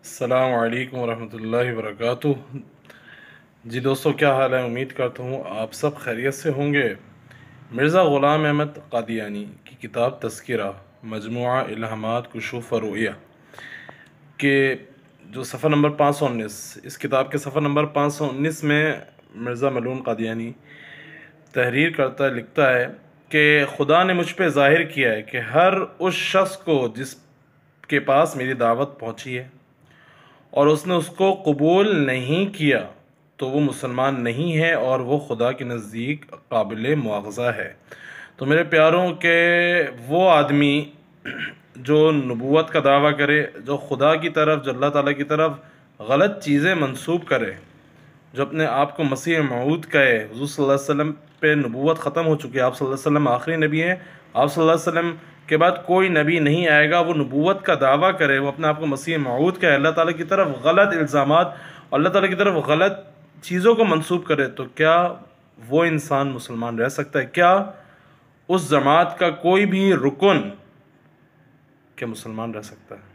السلام علیکم ورحمۃ اللہ وبرکاتہ۔ جی دوستو، کیا حال ہے؟ امید کرتا ہوں آپ سب خیریت سے ہوں گے۔ مرزا غلام احمد قادیانی کی کتاب تذکرہ مجموعہ الہامات کشوف و رؤیہ کے جو صفحہ نمبر 519، اس کتاب کے صفحہ نمبر 519 میں مرزا ملعون قادیانی تحریر کرتا ہے، لکھتا ہے کہ خدا نے مجھ پہ ظاہر کیا ہے کہ ہر اس شخص کو جس کے پاس میری دعوت پہنچی ہے اور اس نے اس کو قبول نہیں کیا تو وہ مسلمان نہیں ہے اور وہ خدا کے نزدیک قابل مواخذہ ہے۔ تو میرے پیاروں کہ وہ آدمی جو نبوت کا دعویٰ کرے، جو خدا کی طرف، جو اللہ تعالیٰ کی طرف غلط چیزیں منسوب کرے، جو اپنے آپ کو مسیح موعود کہے، حضور صلی اللہ علیہ وسلم پہ نبوت ختم ہو چکی ہے، آپ صلی اللہ علیہ وسلم آخری نبی ہیں، آپ صلی اللہ علیہ وسلم کے بعد کوئی نبی نہیں آئے گا، وہ نبوت کا دعویٰ کرے، وہ اپنے آپ کو مسیح موعود کہے، اللہ تعالیٰ کی طرف غلط الزامات اور اللہ تعالیٰ کی طرف غلط چیزوں کو منسوب کرے، تو کیا وہ انسان مسلمان رہ سکتا ہے؟ کیا اس جماعت کا کوئی بھی رکن کیا مسلمان رہ سکتا ہے؟